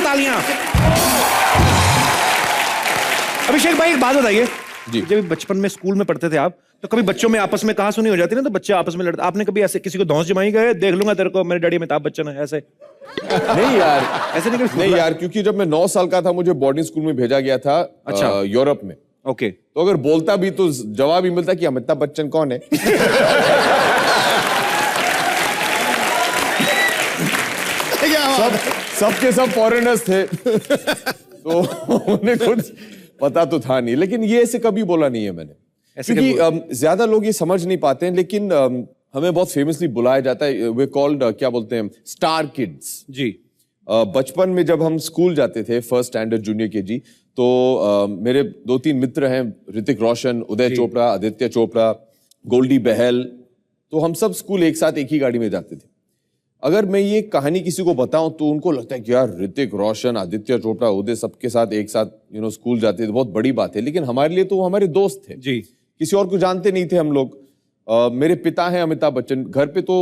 तालियां। अभिषेक भाई एक बात बताइए, जब बचपन में स्कूल में पढ़ते थे आप, तो कभी बच्चों में आपस में कहा सुनी हो जाती ना, तो बच्चे आपस में लड़ते, आपने कभी ऐसे किसी को धौंस जमाई गए, देख लूंगा तेरे को, मेरे डैडी अमिताभ बच्चन है, ऐसे? नहीं यार, ऐसे नहीं यार, क्योंकि जब मैं 9 साल का था मुझे बोर्डिंग स्कूल में भेजा गया था। अच्छा। यूरोप में। ओके। तो अगर बोलता भी तो जवाब ही मिलता कि अमिताभ बच्चन कौन है। सबके सब फॉरेनर्स थे। तो उन्हें कुछ पता तो था नहीं, लेकिन ये ऐसे कभी बोला नहीं है मैंने, क्योंकि ज्यादा लोग ये समझ नहीं पाते हैं, लेकिन हमें बहुत फेमसली बुलाया जाता है, वे कॉल्ड क्या बोलते हैं, स्टार किड्स जी। बचपन में जब हम स्कूल जाते थे, फर्स्ट स्टैंडर्ड जूनियर केजी, तो मेरे 2-3 मित्र हैं, ऋतिक रोशन, उदय चोपड़ा, आदित्य चोपड़ा, गोल्डी बहल, तो हम सब स्कूल एक साथ एक ही गाड़ी में जाते थे। अगर मैं ये कहानी किसी को बताऊं तो उनको लगता है कि यार ऋतिक रोशन, आदित्य चोपड़ा, उदय सबके साथ एक साथ स्कूल जाते थे, बहुत बड़ी बात है, लेकिन हमारे लिए तो वो हमारे दोस्त थे जी, किसी और को जानते नहीं थे हम लोग। मेरे पिता हैं अमिताभ बच्चन, घर पे तो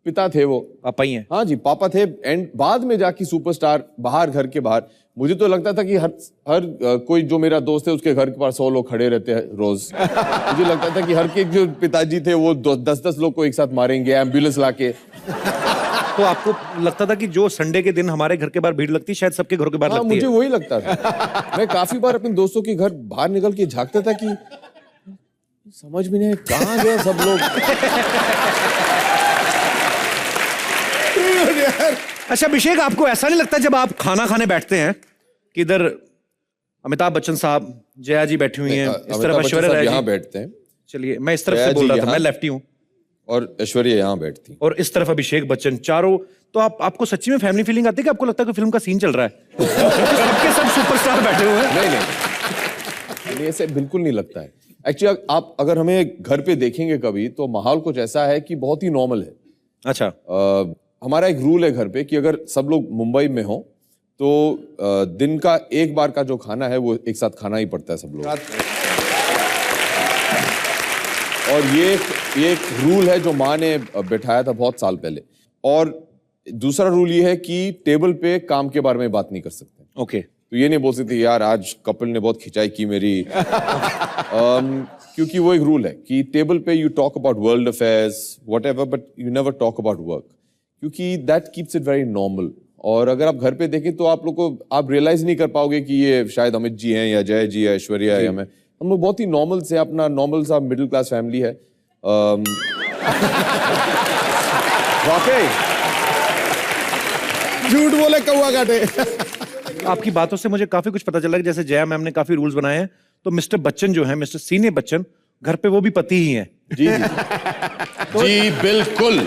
पिता थे, वो पापा ही हैं। हाँ जी, पापा थे, एंड बाद में जाके सुपरस्टार बाहर, घर के बाहर। मुझे तो लगता था कि हर कोई जो मेरा दोस्त है उसके घर के पास 100 लोग खड़े रहते हैं रोज। मुझे लगता था कि हर के जो पिताजी थे वो 10-10 लोग को एक साथ मारेंगे, एम्बुलेंस लाके। तो आपको लगता था कि जो संडे के दिन हमारे घर के बाहर भीड़ लगती, शायद सबके घर के बाहर लगती है? मुझे वही लगता था। मैं काफी बार अपने दोस्तों के घर बाहर निकल के झांकता था कि समझ में नहीं कहाँ गए सब लोग। अच्छा अभिषेक, आपको ऐसा नहीं लगता जब आप खाना खाने बैठते हैं कि इधर अमिताभ बच्चन साहब, जया जी बैठी हुई हैं, इस तरफ ऐश्वर्या राय जी यहाँ बैठते हैं, चलिए मैं इस तरफ से बोल रहा था, मैं लेफ्टी हूँ, और ऐश्वर्या यहाँ बैठती, और इस तरफ अभिषेक बच्चन, चारों। तो आपको सच्ची में फैमिली फीलिंग आती है कि आपको लगता है कि फिल्म का सीन चल रहा है? सबके सब सुपरस्टार बैठे हुए हैं। नहीं, ऐसे बिल्कुल नहीं लगता है। एक्चुअली आप अगर हमें घर पे देखेंगे कभी, तो माहौल कुछ ऐसा है कि बहुत ही नॉर्मल है। अच्छा। हमारा एक रूल है घर पे कि अगर सब लोग मुंबई में हो तो दिन का एक बार का जो खाना है वो एक साथ खाना ही पड़ता है सब लोग। और ये एक रूल है जो माँ ने बैठाया था बहुत साल पहले। और दूसरा रूल ये है कि टेबल पे काम के बारे में बात नहीं कर सकते। ओके। तो ये नहीं बोल सकते यार आज कपिल ने बहुत खिंचाई की मेरी। क्योंकि वो एक रूल है कि टेबल पे you talk about world affairs whatever, but you never talk about work, क्योंकि that keeps it very normal. और अगर आप घर पे देखें तो आप लोग को आप रियलाइज नहीं कर पाओगे कि ये शायद अमित जी हैं या जय जी या ऐश्वर्या है, या हम लोग बहुत ही नॉर्मल से, अपना नॉर्मल सा मिडिल क्लास फैमिली है। वाकई झूठ बोले कौवा काटे। आपकी बातों से मुझे काफी कुछ पता चला कि जैसे जया मैम ने काफी रूल्स बनाए हैं, तो मिस्टर बच्चन जो है, मिस्टर सीने बच्चन, घर पे वो भी पति ही हैं। जी जी, तो जी बिल्कुल।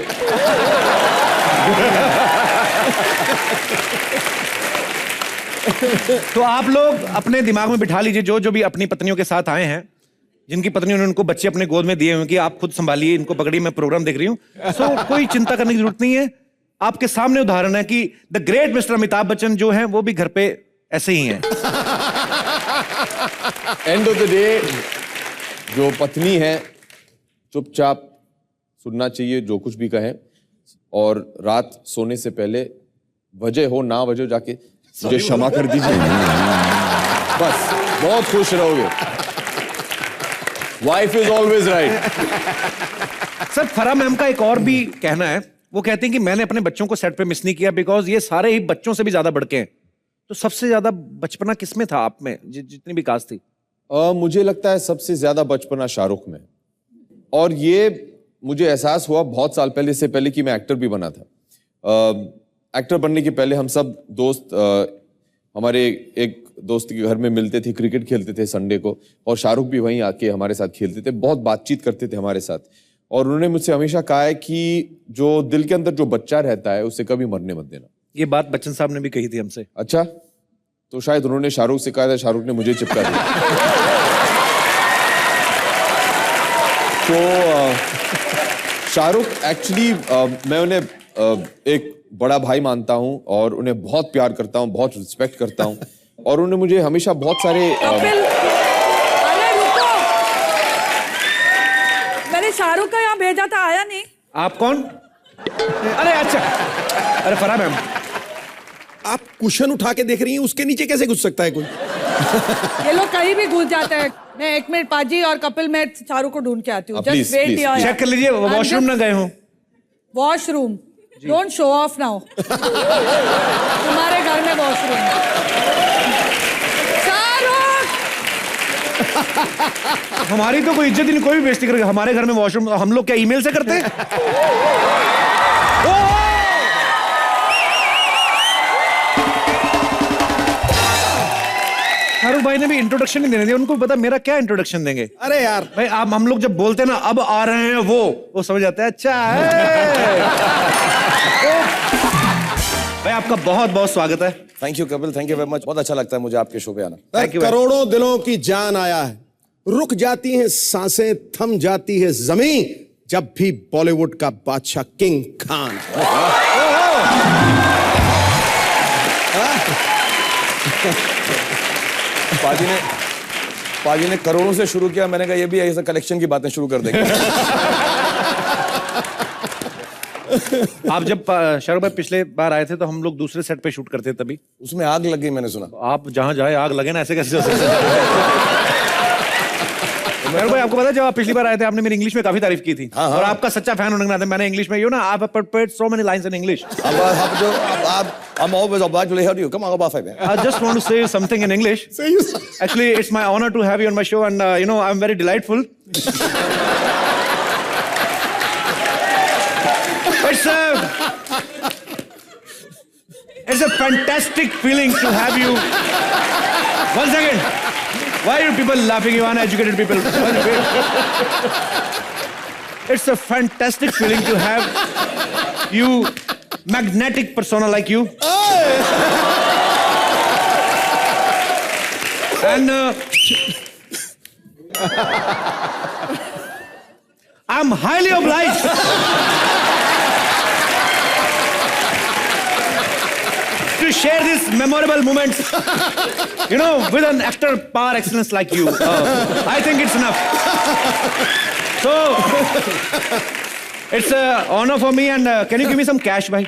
तो आप लोग अपने दिमाग में बिठा लीजिए, जो भी अपनी पत्नियों के साथ आए हैं, जिनकी पत्नियों ने उनको बच्चे अपने गोद में दिए हुए कि आप खुद संभालिए इनको, पकड़िए, मैं प्रोग्राम देख रही हूँ। सो कोई चिंता करने की जरूरत नहीं है। आपके सामने उदाहरण है कि the great mister Amitabh Bachchan जो हैं वो भी घर पे ऐसे ही हैं। एंड ऑफ द डे जो पत्नी है चुपचाप सुनना चाहिए जो कुछ भी कहें, और रात सोने से पहले वजह हो ना वजह जाके मुझे क्षमा कर दीजिए, बस बहुत खुश रहोगे। Wife is always right. Sir Farah ma'am का एक और भी कहना है, वो कहते हैं कि मैंने अपने बच्चों को सेट पे मिस नहीं किया बिकॉज ये सारे ही बच्चों से भी ज्यादा बढ़ के हैं। तो सबसे ज्यादा बचपना किसमें था आप में, जितनी भी कास्ट थी? मुझे लगता है सबसे ज्यादा बचपना शाहरुख में, और ये मुझे एहसास हुआ बहुत साल पहले, इससे पहले कि मैं एक्टर भी बना था। एक्टर बनने के पहले हम सब दोस्त हमारे एक दोस्त के घर में मिलते थे, क्रिकेट खेलते थे संडे को, और शाहरुख भी वहीं आके हमारे साथ खेलते थे, बहुत बातचीत करते थे हमारे साथ। और उन्होंने मुझसे हमेशा कहा है कि जो दिल के अंदर जो बच्चा रहता है उसे कभी मरने मत देना। ये बात बच्चन साहब ने भी कही थी हमसे। अच्छा, तो शायद उन्होंने शाहरुख से कहा था, शाहरुख ने मुझे चिपका दिया। तो शाहरुख एक्चुअली मैं उन्हें एक बड़ा भाई मानता हूं और उन्हें बहुत प्यार करता हूं, बहुत रिस्पेक्ट करता हूं, और उन्होंने मुझे हमेशा बहुत सारे अरे रुको, मैंने शाहरुख का यहाँ भेजा था, आया नहीं। आप कौन? अरे अच्छा, अरे फराह मैम, आप कुशन उठा के देख रही हैं, उसके नीचे कैसे घुस सकता है कोई? ये लोग कहीं भी घुस जाते हैं। मैं 1 मिनट पाजी और कपिल मैं शाहरुख को ढूंढ के आती हूँ। please, just wait please. Here. Check कर लीजिए वॉशरूम ना गए हो। Washroom don't show off now. तुम्हारे घर में वॉशरूम। शाहरुख हमारी तो कोई इज्जत ही नहीं, कोई भी बेइज्जती करेगा। हमारे घर में वॉशरूम हम लोग क्या ईमेल से करते हैं? शाहरुख भाई ने भी इंट्रोडक्शन नहीं देने दिया, उनको पता मेरा क्या इंट्रोडक्शन देंगे। अरे यार भाई आप हम लोग जब बोलते हैं ना अब आ रहे हैं वो समझ जाता है। अच्छा है। भाई आपका बहुत बहुत स्वागत है। Thank you Kapil, thank you very much. बहुत अच्छा लगता है मुझे आपके शो पे आना। Thank you, भाई। करोड़ों दिलों की जान आया है। रुक जाती हैं सांसें, थम जाती है जमीन, जब भी बॉलीवुड का बादशाह किंग खान। पाजी ने करोड़ों से शुरू किया, मैंने कहा ये भी ऐसा कलेक्शन की बातें शुरू कर देंगे। आप जब शाहरुख भाई पिछले बार आए थे तो हम लोग दूसरे सेट पे शूट करते थे, तभी उसमें आग लग गई मैंने सुना। आप जहां जाए आग लगे ना, ऐसे कैसे हो सकता है? शाहरुख भाई आपको पता है जब आप पिछली बार आए थे आपने मेरी इंग्लिश में काफी तारीफ की थी। हाँ। और आपका सच्चा फैन होने के नाते मैंने इंग्लिश में आप prepared so many lines in English. I'm always obliged to hear you. Come on, about 5 minutes. I just want to say something in English. Actually, it's my honor to have you on my show, and I'm very delightful. It's a fantastic feeling to have you. One second. Why are you people laughing? You uneducated people. It's a fantastic feeling to have you, magnetic persona like you. And I'm highly obliged to share these memorable moments, with an actor par excellence like you. I think it's enough. So, it's an honor for me, and can you give me some cash, भाई?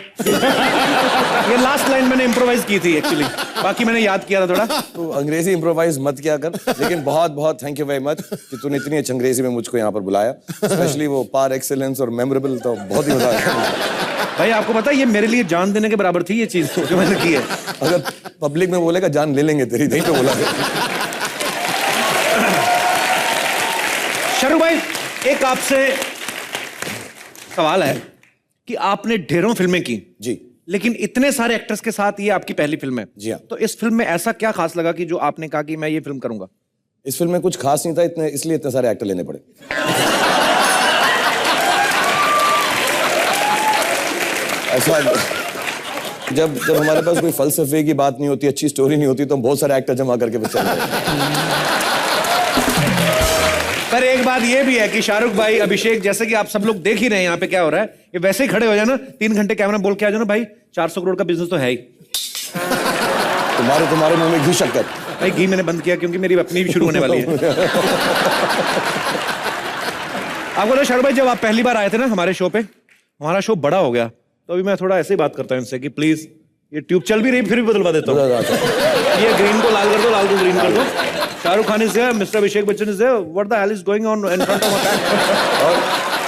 ये last line मैंने improvise की थी actually, बाकी मैंने याद किया था थोड़ा। तो अंग्रेजी इम्प्रोवाइज मत किया कर, लेकिन बहुत बहुत थैंक यू वेरी मच कि तूने इतनी अच्छी अंग्रेजी में मुझको यहाँ पर बुलाया, स्पेशली वो पार एक्सेलेंस और मेमोरेबल, तो बहुत ही मजा आया। भाई आपको पता है ये मेरे लिए जान देने के बराबर थी ये चीज जो मैंने की है। अगर पब्लिक में बोलेगा जान ले लेंगे तेरी, नहीं तो बोला। शाहरुख भाई एक आपसे सवाल है कि आपने ढेरों फिल्में की जी, लेकिन इतने सारे एक्टर्स के साथ ये आपकी पहली फिल्म है। जी हाँ। तो इस फिल्म में ऐसा क्या खास लगा कि जो आपने कहा कि मैं ये फिल्म करूंगा? इस फिल्म में कुछ खास नहीं था, इसलिए इतने सारे एक्टर लेने पड़े। ऐसा जब हमारे पास कोई फलसफे की बात नहीं होती, अच्छी स्टोरी नहीं होती, तो हम बहुत सारे एक्टर जमा करके पिक्चर पर एक बात ये भी है कि शाहरुख भाई, अभिषेक, जैसे कि आप सब लोग देख ही रहे हैं यहाँ पे क्या हो रहा है, ये वैसे ही खड़े हो जाए ना 3 घंटे कैमरा बोल के आ जाओ ना भाई 400 करोड़ का बिजनेस तो है ही। तुम्हारे मुंह में घी शक्कर। भाई घी मैंने बंद किया क्योंकि मेरी अपनी भी शुरू होने वाली है। आपको तो शाहरुख भाई जब आप पहली बार आए थे ना हमारे शो पे, हमारा शो बड़ा हो गया, तो अभी मैं थोड़ा ऐसे ही बात करता हूँ इनसे कि प्लीज ये ट्यूब चल भी रही फिर भी बदलवा देता हूँ, ये ग्रीन को लाल कर दो, लाल को ग्रीन कर दो। Shahrukh Khan is there, mister Abhishek Bachchan is there, what the hell is going on in front of us. और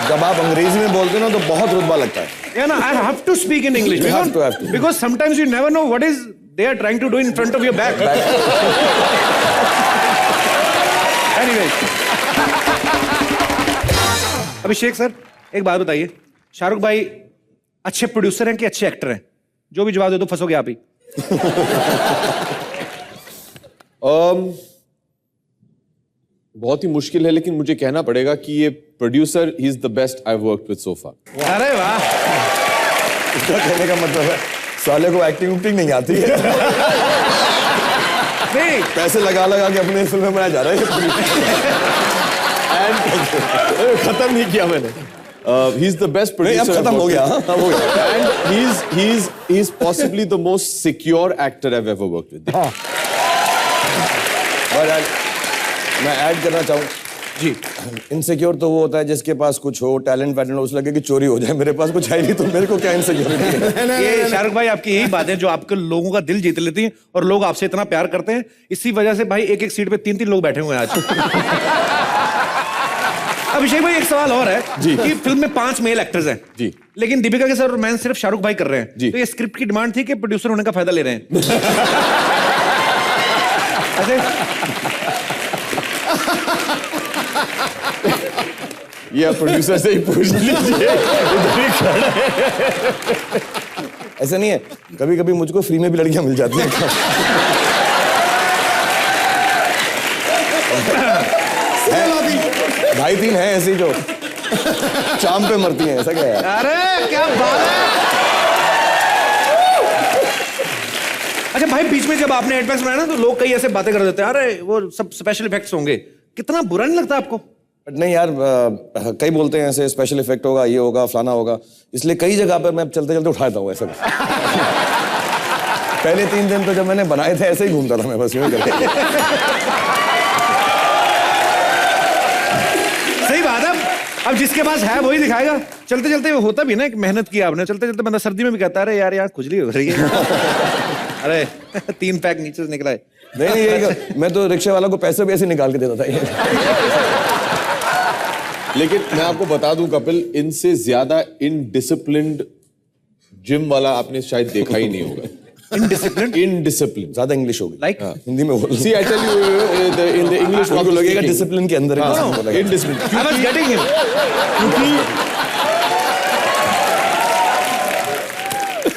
जब आप अंग्रेजी में बोलते हो ना तो बहुत रुतबा लगता है। Yeah, no, I have to speak in English because sometimes you never know what is they are trying to do in front of your back. Anyway, Abhishek sir एक बात बताइए, शाहरुख भाई अच्छे प्रोड्यूसर हैं कि अच्छे एक्टर हैं? जो भी जवाब दे दो फंसोगे आप ही। बहुत ही मुश्किल है, लेकिन मुझे कहना पड़ेगा कि ये producer he is the best I worked with so far. अरे वाह, इसका कहने का मतलब है साले को एक्टिंग नहीं आती है। नहीं पैसे लगा के अपने फिल्म में बनाया जा रहा है। खत्म नहीं किया मैंने। He is the best producer. अब खत्म हो गया, अब हो गया। And he is possibly the most secure actor I've ever worked with. मैं ऐड करना चाहूँ, जी। इनसिक्योर तो वो होता है जिसके पास कुछ हो, टैलेंट वैलेंट, उसे लगे कि चोरी हो जाए। मेरे पास कुछ है नहीं तो मेरे को क्या इनसिक्योरिटी है? ये शाहरुख भाई आपकी यही बात है जो आपके लोगों का दिल जीत लेती है और लोग आपसे इतना प्यार करते हैं। इसी वजह से भाई एक एक सीट पे 3-3 लोग बैठे हुए हैं आज। अभिषेक भाई एक सवाल और है जी। कि फिल्म में 5 मेल एक्टर्स हैं जी। लेकिन दीपिका के साथ रोमांस सिर्फ शाहरुख भाई कर रहे हैं जी। तो ये स्क्रिप्ट की डिमांड थी कि प्रोड्यूसर होने का फायदा ले रहे हैं? ऐसे ये प्रोड्यूसर से ही पूछ लीजिए, इधर ही खड़ा है। ऐसा नहीं है, कभी कभी मुझको फ्री में भी लड़कियां मिल जाती हैं। भाई 3 हैं ऐसे ही जो चाम पे मरती हैं, ऐसा क्या है? अरे क्या बात है। अच्छा भाई बीच में जब आपने एडवैक्स बनाया ना तो लोग कई ऐसे बातें कर देते हैं, अरे वो सब स्पेशल इफेक्ट्स होंगे, कितना बुरा नहीं लगता आपको? बट नहीं यार, कई बोलते हैं ऐसे स्पेशल इफेक्ट होगा, ये होगा, फलाना होगा, इसलिए कई जगह पर मैं चलते चलते उठाता हूँ ऐसा। पहले 3 दिन तो जब मैंने बनाए थे ऐसे ही घूमता था मैं, बस यूं करके। सही बात है। अब जिसके पास है वही दिखाएगा। चलते चलते वो होता भी ना, एक मेहनत की आपने, चलते चलते बंदा सर्दी में भी कहता है अरे यार यहाँ खुजली हो रही है। अरे 3 पैक नीचे से निकला है। नहीं यही, मैं तो रिक्शे वाला को पैसे भी ऐसे निकाल के देता था। लेकिन मैं आपको बता दूं कपिल, इनसे ज्यादा इनडिसिप्लिन्ड जिम वाला आपने शायद देखा ही नहीं होगा। इनडिसिप्लिन ज्यादा इंग्लिश होगी, लाइक हिंदी में बोल। See, I tell you, in the English, आपको लगेगा डिसिप्लिन के अंदर indiscipline. I was getting him.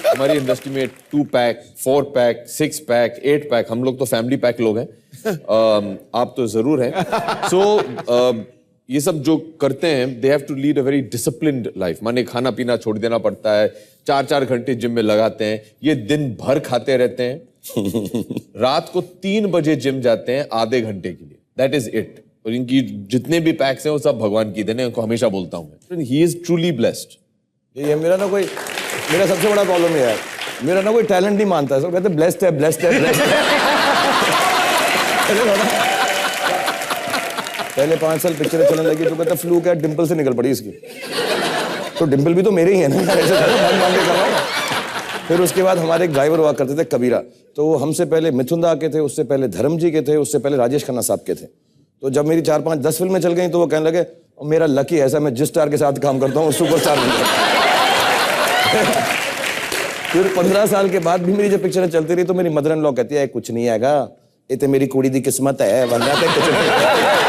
हमारी इंडस्ट्री में 2 पैक, 4 पैक, 6 पैक, 8 पैक, हम लोग तो फैमिली पैक लोग हैं। आप तो जरूर हैं। सो ये सब जो करते हैं, they have to lead a very disciplined life. माने खाना पीना छोड़ देना पड़ता है, 4-4 घंटे जिम में लगाते हैं, ये दिन भर खाते रहते हैं, रात को 3 बजे जिम जाते हैं आधे घंटे के लिए। That is it. और इनकी जितने भी पैक्स हैं वो सब भगवान की देने, उनको हमेशा बोलता हूँ मैं। He is truly blessed. ये मेरा सबसे बड़ा प्रॉब्लम है यार, मेरा ना कोई टैलेंट नहीं मानता है, सब कहते ब्लेस्ड है, ब्लेस्ड है, ब्लेस्ड है। पहले 5 साल पिक्चरें चलने लगी तो कहता फ्लूक है, डिंपल से निकल पड़ी इसकी। तो डिंपल भी तो मेरे ही है ना, ऐसे मान के कर रहा हूं। फिर उसके बाद हमारे एक ड्राइवर हुआ करते थे कबीरा, तो वो हमसे पहले मिथुन दा के थे, उससे पहले धर्म जी के थे, उससे पहले राजेश खन्ना साहब के थे। तो जब मेरी 4, 5, 10 फिल्में चल गई तो वो कहने लगे मेरा लकी ऐसा, मैं जिस स्टार के साथ काम करता हूँ सुपरस्टार बन गया। फिर 15 साल के बाद भी मेरी जब पिक्चरें चलती रही तो मेरी मदर इन लॉ कहती है कुछ नहीं आएगा, ये तो मेरी कुड़ी दी किस्मत है, वरना तो कुछ नहीं।